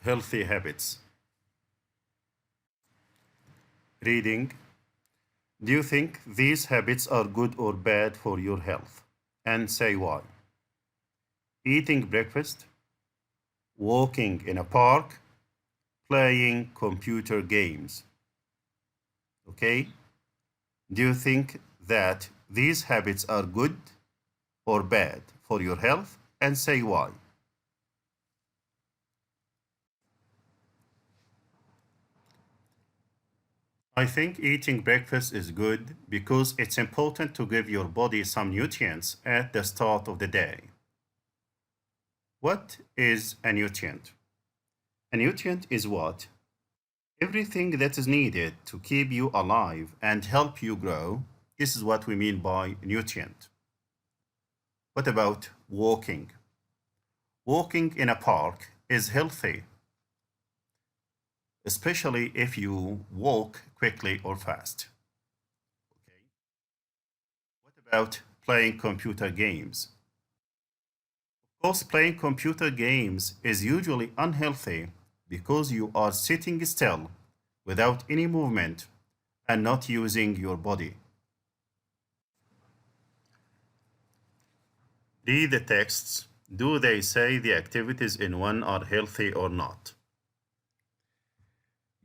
Healthy habits. Reading. Do you think these habits are good or bad for your health? And say why. Eating breakfast, walking in a park, playing computer games. Okay? Do you think that these habits are good or bad for your health? And say why. I think eating breakfast is good because it's important to give your body some nutrients at the start of the day. What is a nutrient? A nutrient is what? Everything that is needed to keep you alive and help you grow. This is what we mean by nutrient. What about walking? Walking in a park is healthy, especially if you walk quickly or fast. Okay. What about playing computer games? Of course, playing computer games is usually unhealthy because you are sitting still without any movement and not using your body. Read the texts. Do they say the activities in one are healthy or not?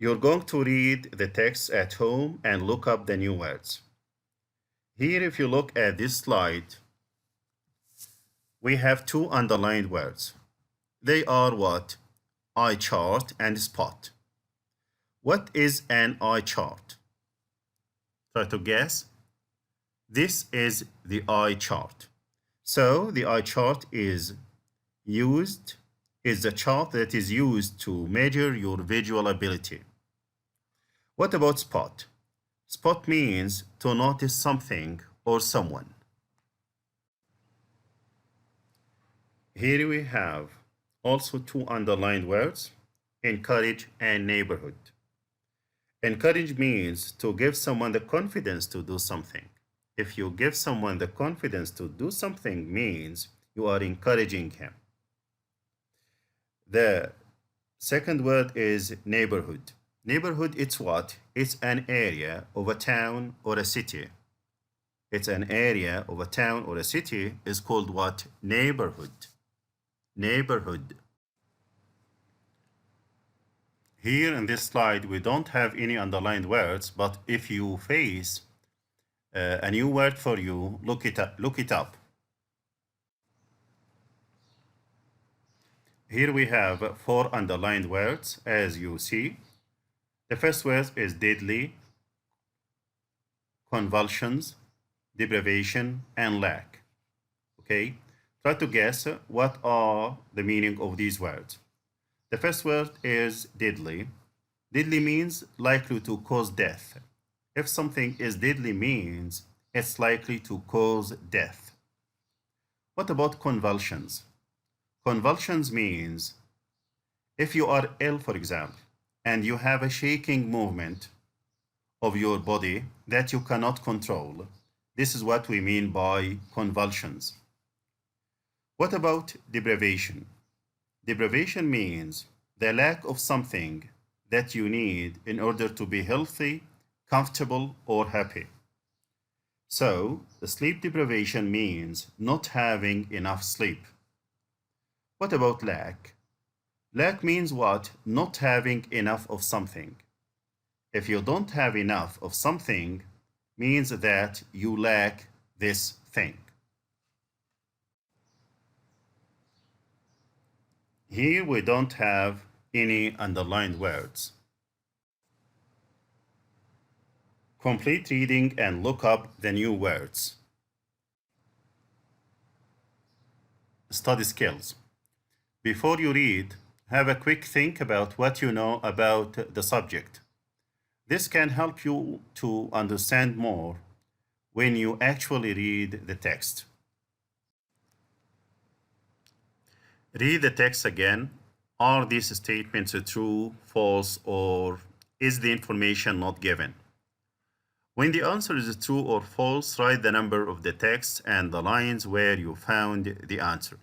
You're going to read the text at home and look up the new words. Here, if you look at this slide, we have two underlined words. They are what? Eye chart and spot. What is an eye chart? Try to guess. This is the eye chart. So the eye chart is the chart that is used to measure your visual ability. What about spot? Spot means to notice something or someone. Here we have also two underlined words, encourage and neighborhood. Encourage means to give someone the confidence to do something. If you give someone the confidence to do something means you are encouraging him. The second word is neighborhood. Neighborhood, it's what? It's an area of a town or a city. It's an area of a town or a city is called what? Neighborhood. Neighborhood. Here in this slide, we don't have any underlined words, but if you face a new word for you, look it up. Look it up. Here we have four underlined words, as you see. The first word is deadly, convulsions, deprivation, and lack. Okay? Try to guess what are the meaning of these words. The first word is deadly. Deadly means likely to cause death. If something is deadly means it's likely to cause death. What about convulsions? Convulsions means if you are ill, for example, and you have a shaking movement of your body that you cannot control, this is what we mean by convulsions. What about deprivation? Deprivation means the lack of something that you need in order to be healthy, comfortable, or happy. So, the sleep deprivation means not having enough sleep. What about lack? Lack means what? Not having enough of something. If you don't have enough of something, means that you lack this thing. Here we don't have any underlined words. Complete reading and look up the new words. Study skills. Before you read, have a quick think about what you know about the subject. This can help you to understand more when you actually read the text. Read the text again. Are these statements true, false, or is the information not given? When the answer is true or false, write the number of the text and the lines where you found the answer.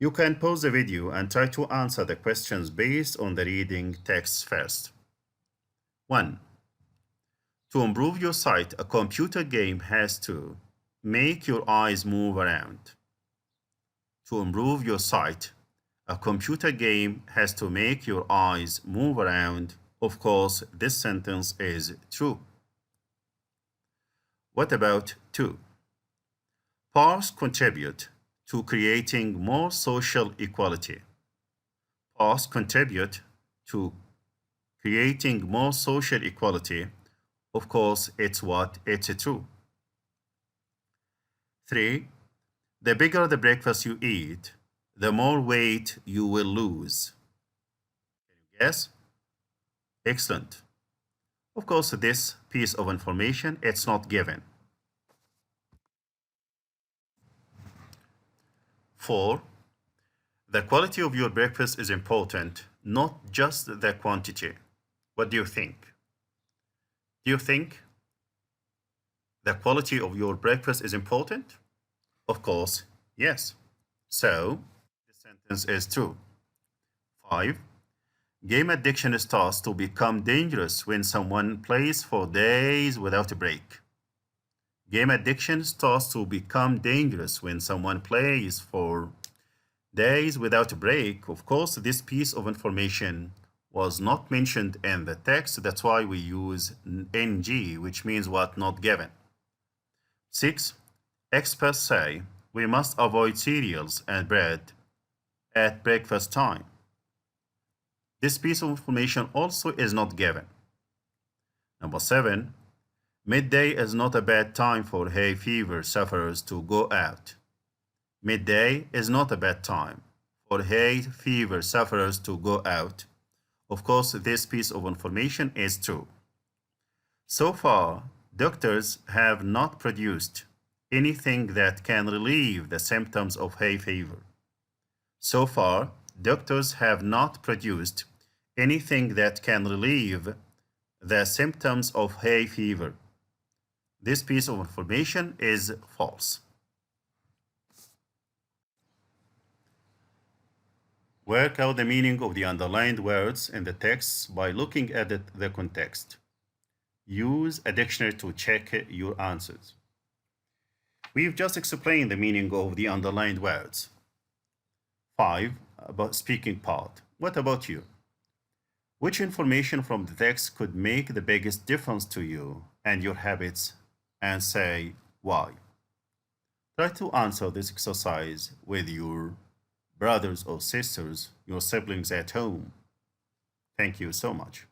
You can pause the video and try to answer the questions based on the reading text first. 1. To improve your sight, a computer game has to make your eyes move around. To improve your sight, a computer game has to make your eyes move around. Of course, this sentence is true. What about 2? Parks contribute to creating more social equality. Parks contribute to creating more social equality. Of course, it's true. 3. The bigger the breakfast you eat, the more weight you will lose. Can you guess? Excellent. Of course, this piece of information, it's not given. 4. The quality of your breakfast is important, not just the quantity. What do you think? Do you think the quality of your breakfast is important? Of course, yes. So, this sentence is true. 5. Game addiction starts to become dangerous when someone plays for days without a break. Game addiction starts to become dangerous when someone plays for days without a break. Of course, this piece of information was not mentioned in the text. That's why we use NG, which means what? Not given. 6. Experts say we must avoid cereals and bread at breakfast time. This piece of information also is not given. Number 7. Midday is not a bad time for hay fever sufferers to go out. Midday is not a bad time for hay fever sufferers to go out. Of course, this piece of information is true. So far, doctors have not produced anything that can relieve the symptoms of hay fever. So far, doctors have not produced anything that can relieve the symptoms of hay fever. This piece of information is false. Work out the meaning of the underlined words in the text by looking at the context. Use a dictionary to check your answers. We've just explained the meaning of the underlined words. 5. About speaking part. What about you? Which information from the text could make the biggest difference to you and your habits, and say why? Try to answer this exercise with your brothers or sisters, your siblings at home. Thank you so much.